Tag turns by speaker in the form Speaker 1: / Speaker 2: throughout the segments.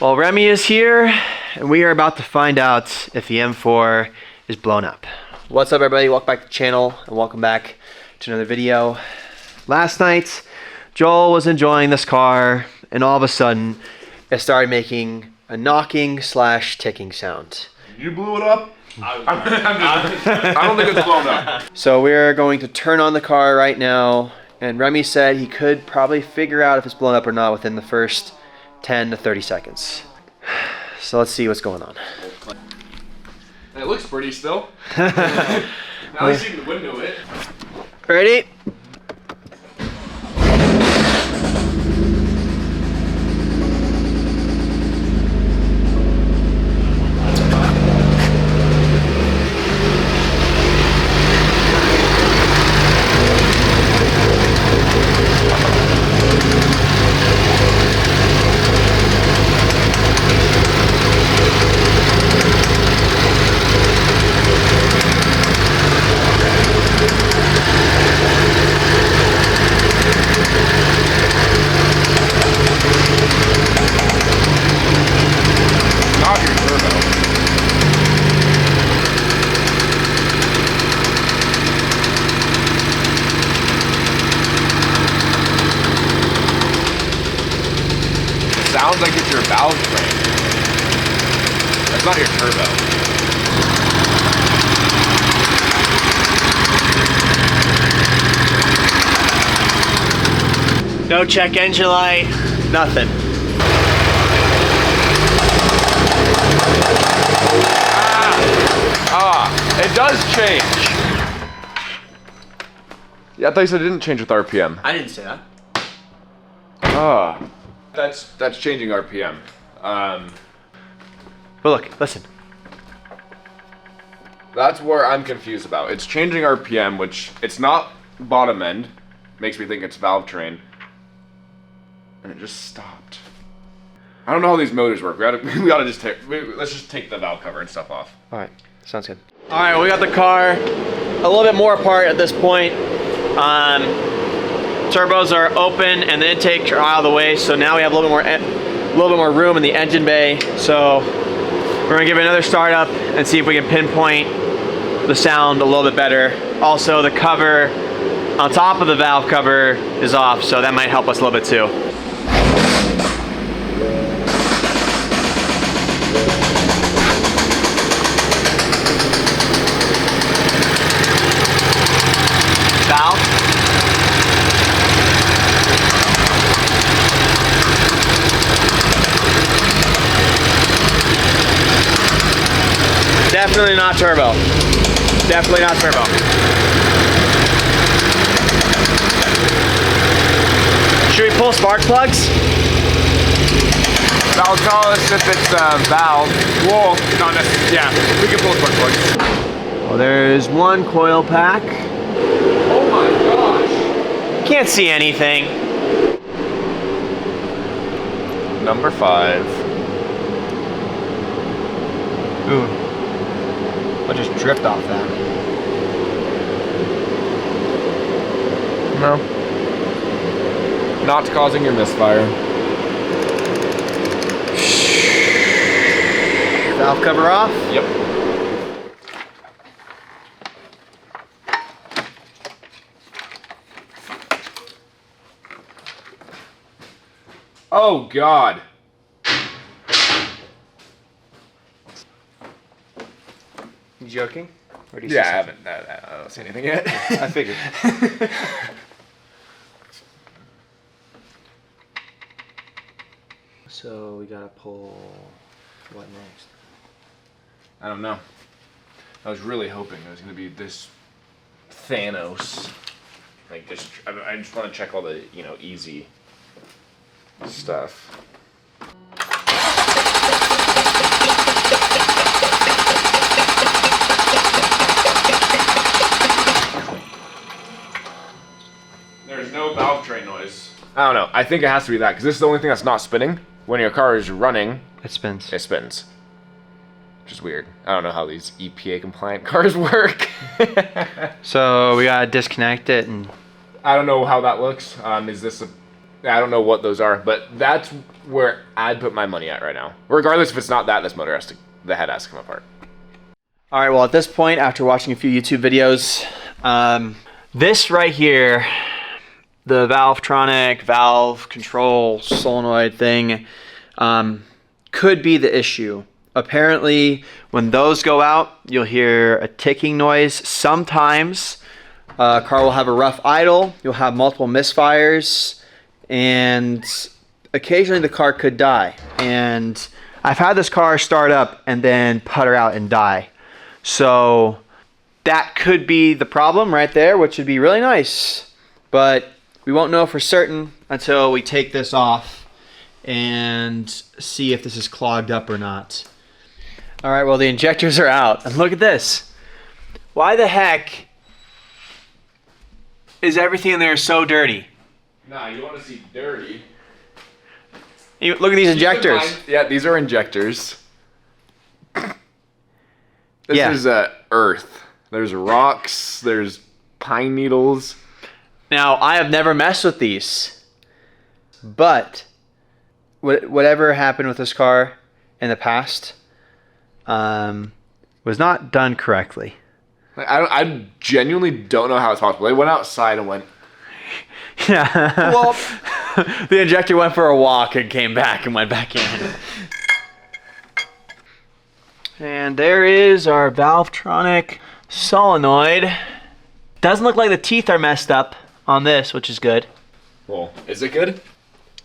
Speaker 1: Well, Remy is here, and we are about to find out if the M4 is blown up. What's up, everybody? Welcome back to the channel, and welcome back to another video. Last night, Joel was enjoying this car, and all of a sudden, it started making a knocking / ticking sound.
Speaker 2: You blew it up? I don't think it's blown up.
Speaker 1: So we're going to turn on the car right now, and Remy said he could probably figure out if it's blown up or not within the first 10 to 30 seconds. So let's see what's going on.
Speaker 2: It looks pretty still. Now I see the window it.
Speaker 1: Ready?
Speaker 2: Sounds like it's your valve train. That's not your turbo.
Speaker 1: No check engine light, nothing.
Speaker 2: It does change. Yeah, I thought you said it didn't change with RPM.
Speaker 1: I didn't say that.
Speaker 2: That's changing RPM.
Speaker 1: But look, listen.
Speaker 2: That's where I'm confused about. It's changing RPM, which it's not bottom end. Makes me think it's valve train. And it just stopped. I don't know how these motors work. Let's just take the valve cover and stuff off.
Speaker 1: All right, sounds good. All right, we got the car a little bit more apart at this point. Turbos are open and the intakes are out of the way, so now we have a little bit more room in the engine bay. So we're gonna give it another start up and see if we can pinpoint the sound a little bit better. Also, the cover on top of the valve cover is off, so that might help us a little bit too. Valve. Definitely not turbo. Definitely not turbo. Should we pull spark plugs?
Speaker 2: That'll tell us if it's a valve. Well, not necessarily. Yeah, we can pull spark plugs.
Speaker 1: Well, there's one coil pack.
Speaker 2: Oh my gosh.
Speaker 1: Can't see anything.
Speaker 2: Number 5.
Speaker 1: Ooh. What just dripped off that?
Speaker 2: No. Not causing your misfire.
Speaker 1: Valve cover off?
Speaker 2: Yep. Oh God.
Speaker 1: You joking? Or do you
Speaker 2: Yeah,
Speaker 1: see
Speaker 2: I haven't. I don't see anything yet.
Speaker 1: I figured. So we gotta pull what next?
Speaker 2: I don't know. I was really hoping it was gonna be this Thanos. Like just, I just want to check all the, easy stuff. There's no valve train noise. I don't know. I think it has to be that, because this is the only thing that's not spinning. When your car is running,
Speaker 1: It spins.
Speaker 2: it spins. Which is weird. I don't know how these EPA compliant cars work.
Speaker 1: So we gotta disconnect it and
Speaker 2: I don't know how that looks. Is this I don't know what those are, but that's where I'd put my money at right now. Regardless if it's not that, this motor has to, the head has to come apart.
Speaker 1: All right, well, at this point, after watching a few YouTube videos, this right here, the Valvetronic valve control solenoid thing, could be the issue. Apparently, when those go out, you'll hear a ticking noise. Sometimes a car will have a rough idle, you'll have multiple misfires, and occasionally the car could die. And I've had this car start up and then putter out and die. So that could be the problem right there, which would be really nice. But we won't know for certain until we take this off and see if this is clogged up or not. All right, well, the injectors are out. And look at this. Why the heck is everything in there so dirty?
Speaker 2: Nah, you want to see dirty.
Speaker 1: Look at these injectors.
Speaker 2: Yeah, these are injectors. This is earth. There's rocks. There's pine needles.
Speaker 1: Now, I have never messed with these, but whatever happened with this car in the past was not done correctly.
Speaker 2: I genuinely don't know how it's possible. They went outside and went,
Speaker 1: yeah. Well, the injector went for a walk and came back and went back in. And there is our Valvetronic solenoid. Doesn't look like the teeth are messed up on this, which is good.
Speaker 2: well, is it good?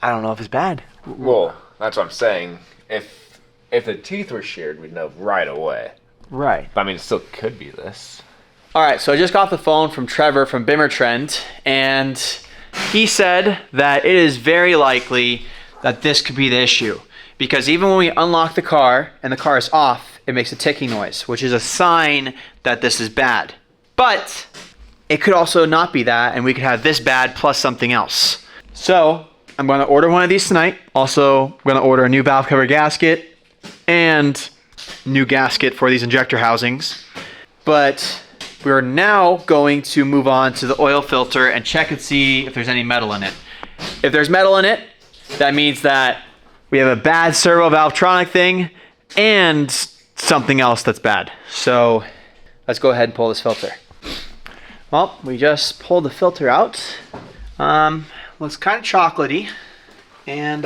Speaker 1: I don't know if it's bad.
Speaker 2: Well, that's what I'm saying. If the teeth were sheared, we'd know right away.
Speaker 1: Right.
Speaker 2: But I mean, it still could be this.
Speaker 1: All right, so I just got off the phone from Trevor from Bimmer Trend, and he said that it is very likely that this could be the issue. Because even when we unlock the car and the car is off, it makes a ticking noise, which is a sign that this is bad. But it could also not be that, and we could have this bad plus something else. So I'm going to order one of these tonight. Also, I'm going to order a new valve cover gasket and new gasket for these injector housings. But we're now going to move on to the oil filter and check and see if there's any metal in it. If there's metal in it, that means that we have a bad servo Valvetronic thing and something else that's bad. So let's go ahead and pull this filter. Well, we just pulled the filter out. Looks kind of chocolatey, and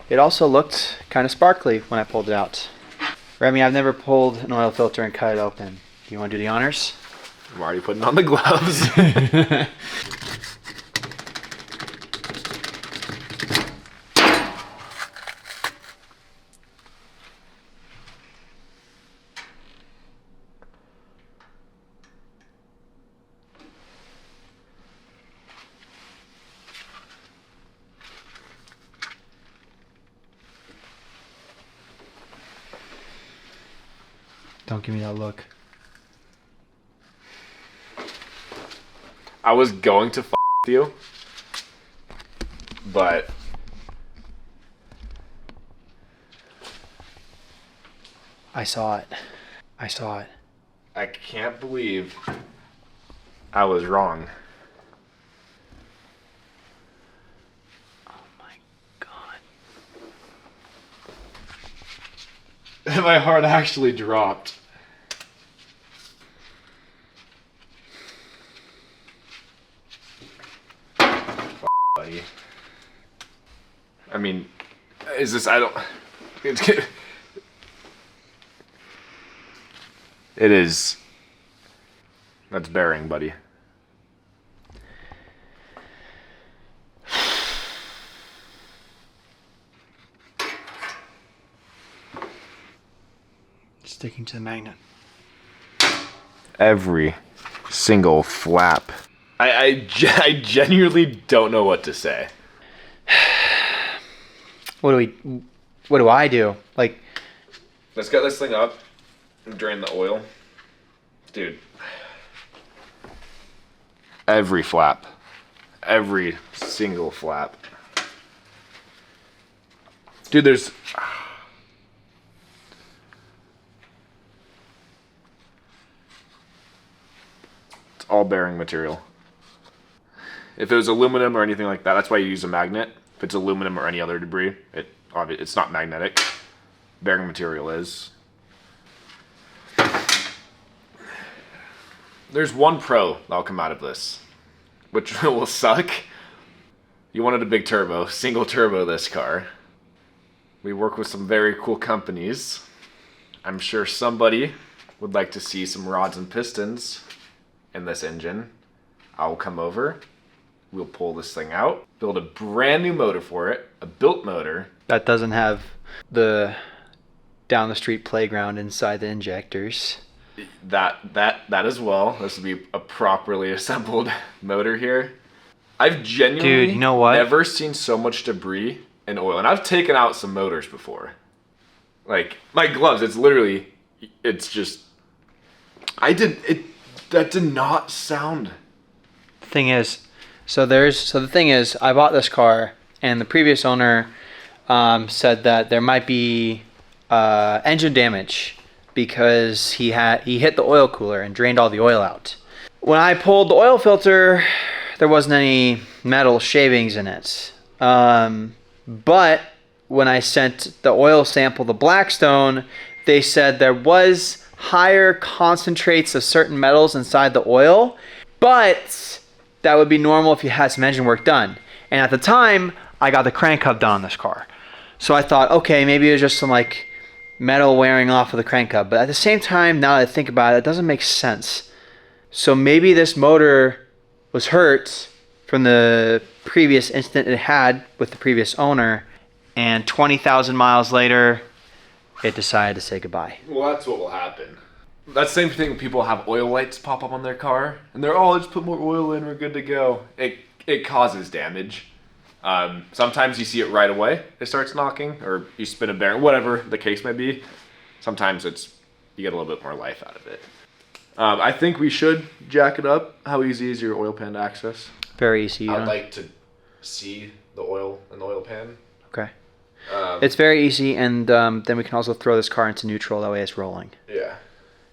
Speaker 1: it also looked kind of sparkly when I pulled it out. Remy, I've never pulled an oil filter and cut it open. Do you want to do the honors?
Speaker 2: I'm already putting on the gloves.
Speaker 1: Don't give me that look.
Speaker 2: I was going to with you, but
Speaker 1: I saw it. I saw it.
Speaker 2: I can't believe I was wrong.
Speaker 1: Oh my God.
Speaker 2: My heart actually dropped. Buddy. I mean, is this, I don't, it is, that's bearing, buddy.
Speaker 1: Sticking to the magnet.
Speaker 2: Every single flap. I genuinely don't know what to say.
Speaker 1: What do I do? Like,
Speaker 2: Let's get this thing up and drain the oil. Dude. Every flap. Every single flap. Dude, there's... It's all bearing material. If it was aluminum or anything like that, that's why you use a magnet. it's aluminum or any other debris, it's not magnetic. Bearing material is. There's one pro that'll come out of this, which will suck. You wanted a big turbo, single turbo this car. We work with some very cool companies. I'm sure somebody would like to see some rods and pistons in this engine. I'll come over. We'll pull this thing out, build a brand new motor for it, a built motor.
Speaker 1: That doesn't have the down the street playground inside the injectors.
Speaker 2: That as well. This would be a properly assembled motor here. I've genuinely
Speaker 1: Dude, you know what?
Speaker 2: never seen so much debris in oil. And I've taken out some motors before. Like, my gloves, it's just... That did not sound...
Speaker 1: The thing is, the thing is, I bought this car, and the previous owner said that there might be engine damage because he hit the oil cooler and drained all the oil out. When I pulled the oil filter, there wasn't any metal shavings in it. But when I sent the oil sample to Blackstone, they said there was higher concentrates of certain metals inside the oil, but that would be normal if you had some engine work done. And at the time, I got the crank hub done on this car. So I thought, okay, maybe it was just some like metal wearing off of the crank hub. But at the same time, now that I think about it, it doesn't make sense. So maybe this motor was hurt from the previous incident it had with the previous owner, and 20,000 miles later, it decided to say goodbye.
Speaker 2: Well, that's what will happen. That's the same thing when people have oil lights pop up on their car, and they're, oh, let's put more oil in, we're good to go. It causes damage. Sometimes you see it right away, it starts knocking, or you spin a bearing, whatever the case may be. Sometimes you get a little bit more life out of it. I think we should jack it up. How easy is your oil pan to access?
Speaker 1: Very easy.
Speaker 2: I'd like to see the oil in the oil pan.
Speaker 1: Okay. It's very easy, and then we can also throw this car into neutral, that way it's rolling.
Speaker 2: Yeah.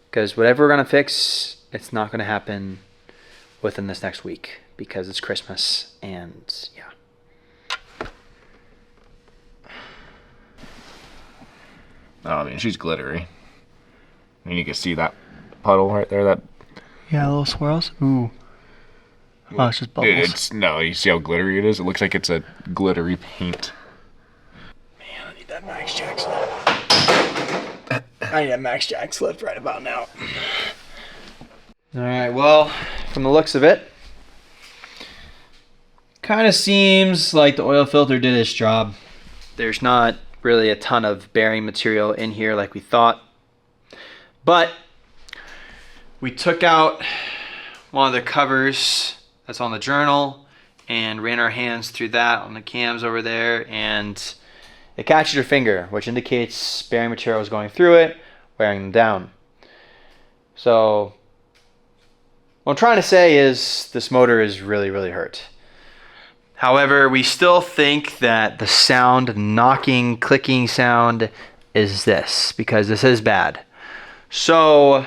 Speaker 1: Because whatever we're going to fix, it's not going to happen within this next week, because it's Christmas, and yeah.
Speaker 2: Oh, I mean, she's glittery. And you can see that puddle right there, that...
Speaker 1: Yeah, little swirls? Ooh. Oh, it's just bubbles.
Speaker 2: Dude, no, you see how glittery it is? It looks like it's a glittery paint.
Speaker 1: Man, I need that max jack slip. I need that max jack slip right about now. Alright, well, from the looks of it, kind of seems like the oil filter did its job. There's not really a ton of bearing material in here like we thought. But we took out one of the covers that's on the journal and ran our hands through that on the cams over there, and it catches your finger, which indicates bearing material is going through it, wearing them down. So what I'm trying to say is this motor is really, really hurt. However, we still think that the sound, knocking, clicking sound is this, because this is bad. So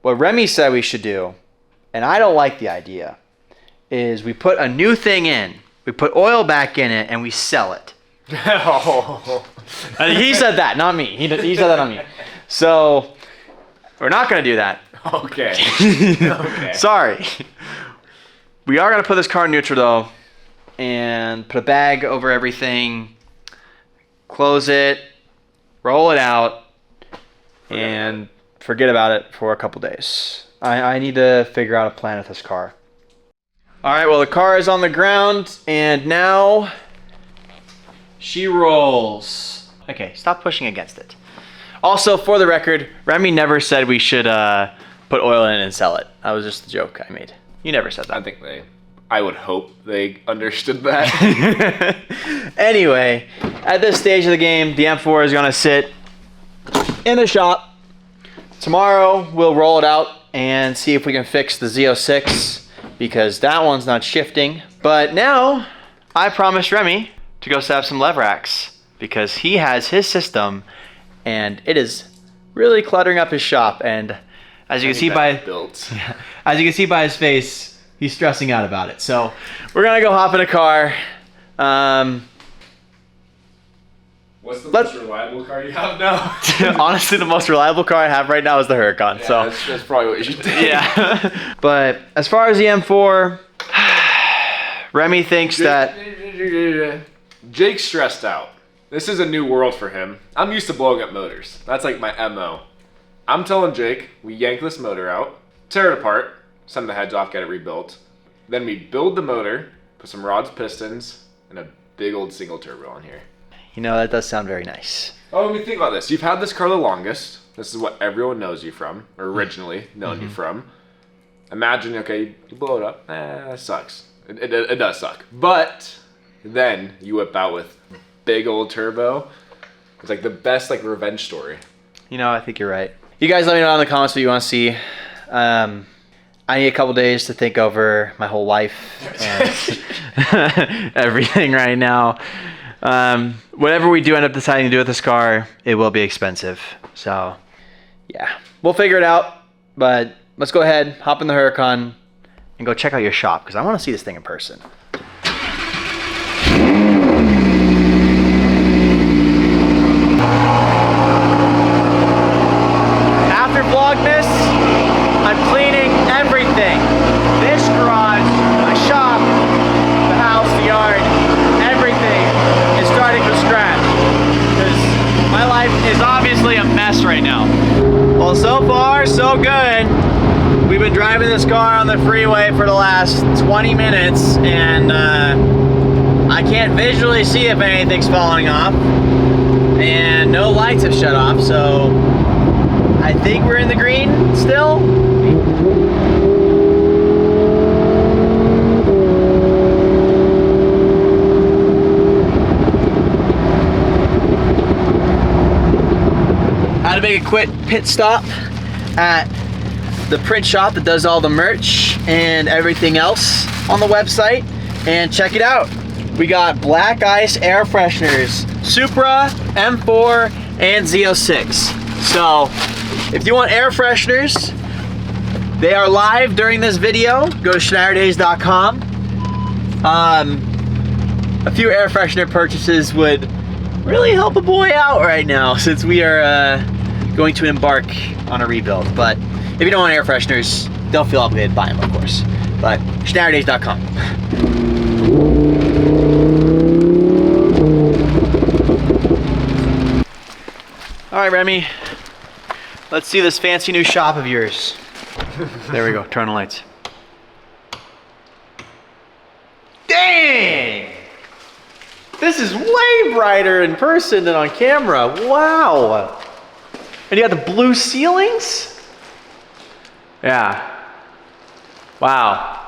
Speaker 1: what Remy said we should do, and I don't like the idea, is we put a new thing in. We put oil back in it and we sell it.
Speaker 2: Oh.
Speaker 1: He said that, not me. He said that on me. So we're not going to do that.
Speaker 2: Okay. Okay.
Speaker 1: Sorry. We are going to put this car in neutral though, and put a bag over everything, close it, roll it out, and forget about it for a couple days. I need to figure out a plan with this car. Alright, well the car is on the ground, and now she rolls. Okay, stop pushing against it. Also, for the record, Remy never said we should put oil in it and sell it. That was just a joke I made. You never said that.
Speaker 2: I would hope they understood that.
Speaker 1: Anyway, at this stage of the game, the M4 is going to sit in the shop. Tomorrow, we'll roll it out and see if we can fix the Z06, because that one's not shifting. But now, I promised Remy to go set up some lever racks, because he has his system, and it is really cluttering up his shop. And as you can see by his face, he's stressing out about it. So we're gonna go hop in a car,
Speaker 2: What's the most reliable car you have now?
Speaker 1: Honestly, the most reliable car I have right now is the Huracan.
Speaker 2: Yeah,
Speaker 1: so
Speaker 2: that's probably what you should do.
Speaker 1: Yeah. But as far as the M4, Remy thinks that
Speaker 2: Jake's stressed out. This is a new world for him. I'm used to blowing up motors. That's like my MO. I'm telling Jake, we yank this motor out, tear it apart, send the heads off, get it rebuilt. Then we build the motor, put some rods, pistons, and a big old single turbo on here.
Speaker 1: You know, that does sound very nice.
Speaker 2: Oh, I mean, think about this. You've had this car the longest. This is what everyone knows you from, or originally known you from. Imagine, okay, you blow it up. That sucks. It does suck. But then you whip out with big old turbo. It's like the best like revenge story.
Speaker 1: You know, I think you're right. You guys let me know in the comments what you want to see. I need a couple days to think over my whole life and everything right now. Whatever we do end up deciding to do with this car, it will be expensive. So, yeah, we'll figure it out. But let's go ahead, hop in the Huracan, and go check out your shop because I want to see this thing in person. After Vlogmas, I'm cleaning everything. This garage, my shop, the house, the yard, everything is starting from scratch. Because my life is obviously a mess right now. Well, so far, so good. We've been driving this car on the freeway for the last 20 minutes, and I can't visually see if anything's falling off. And no lights have shut off, so I think we're in the green still. I had to make a quick pit stop at the print shop that does all the merch and everything else on the website, and check it out. We got black ice air fresheners, Supra, M4, and Z06. So if you want air fresheners, they are live during this video. Go to schnatterdays.com. A few air freshener purchases would really help a boy out right now since we are going to embark on a rebuild. But if you don't want air fresheners, don't feel obligated to buy them, of course. But schnatterdays.com. All right, Remy. Let's see this fancy new shop of yours. There we go, turn on the lights. Dang! This is way brighter in person than on camera. Wow! And you got the blue ceilings? Yeah. Wow.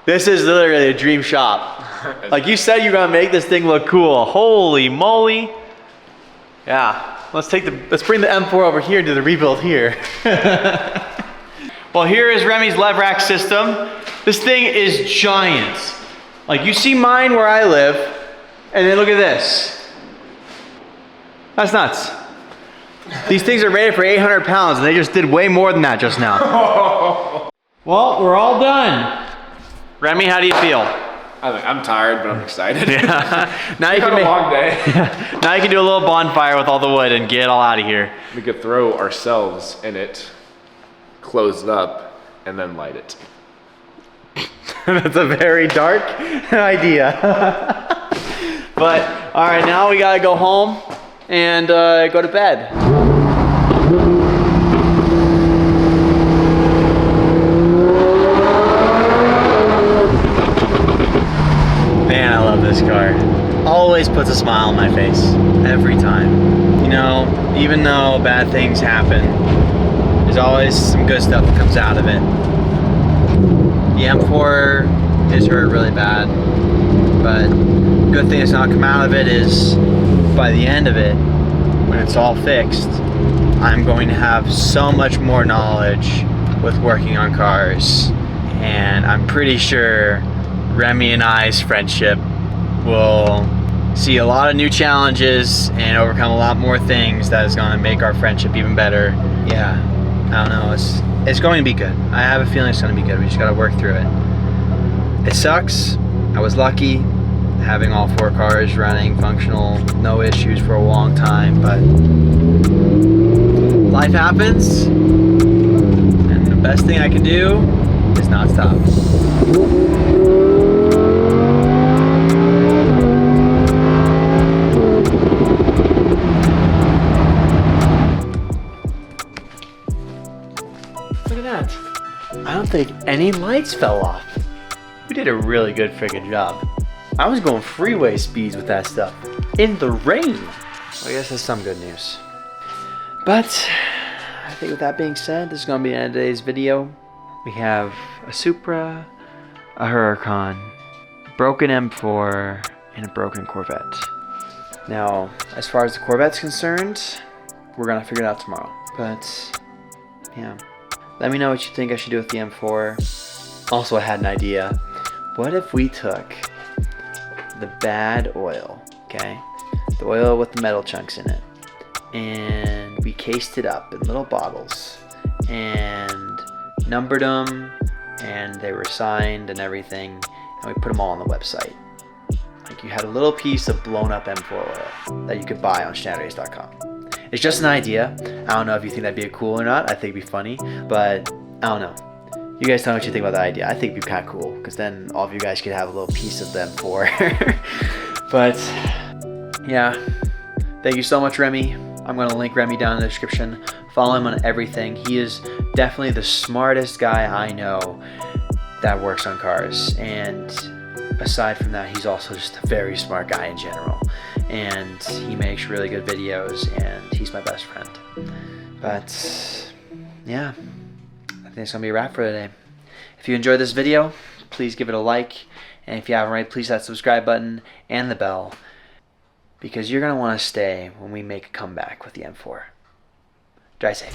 Speaker 1: This is literally a dream shop. Like you said, you're gonna make this thing look cool. Holy moly. Yeah. Let's bring the M4 over here and do the rebuild here. Well, here is Remy's lev rack system. This thing is giant. Like you see mine where I live, and then look at this. That's nuts. These things are rated for 800 pounds, and they just did way more than that just now. Well, we're all done. Remy, how do you feel?
Speaker 2: I'm tired, but I'm excited.
Speaker 1: Yeah. Now you
Speaker 2: can make a long day.
Speaker 1: Yeah. Now you can do a little bonfire with all the wood and get it all out of here.
Speaker 2: We could throw ourselves in it, close it up, and then light it.
Speaker 1: That's a very dark idea. But all right, now we gotta go home and go to bed. Man, I love this car. Always puts a smile on my face, every time. You know, even though bad things happen, there's always some good stuff that comes out of it. The M4 is hurt really bad, but the good thing that's not come out of it is by the end of it, when it's all fixed, I'm going to have so much more knowledge with working on cars, and I'm pretty sure Remy and I's friendship will see a lot of new challenges and overcome a lot more things that is going to make our friendship even better. Yeah, I don't know, it's going to be good. I have a feeling it's going to be good. We just got to work through it. It sucks. I was lucky. having all 4 cars running functional, no issues for a long time, but life happens, and the best thing I can do is not stop. Look at that. I don't think any lights fell off. We did a really good freaking job. I was going freeway speeds with that stuff in the rain. Well, I guess that's some good news. But I think with that being said, this is going to be the end of today's video. We have a Supra, a Huracan, broken M4, and a broken Corvette. Now, as far as the Corvette's concerned, we're going to figure it out tomorrow. But, yeah. Let me know what you think I should do with the M4. Also, I had an idea. What if we took the bad oil, okay? The oil with the metal chunks in it. And we cased it up in little bottles. And numbered them. And they were signed and everything. And we put them all on the website. Like you had a little piece of blown up M4 oil that you could buy on schnatter.com. It's just an idea. I don't know if you think that'd be cool or not. I think it'd be funny, but I don't know. You guys tell me what you think about that idea. I think it'd be kind of cool, because then all of you guys could have a little piece of them for. But yeah, thank you so much, Remmy. I'm gonna link Remmy down in the description. Follow him on everything. He is definitely the smartest guy I know that works on cars. And aside from that, he's also just a very smart guy in general. And he makes really good videos, and he's my best friend. But yeah, I think it's gonna be a wrap for today. If you enjoyed this video, please give it a like, and if you haven't already, please hit that subscribe button and the bell, because you're gonna want to stay when we make a comeback with the M4. Drive safe.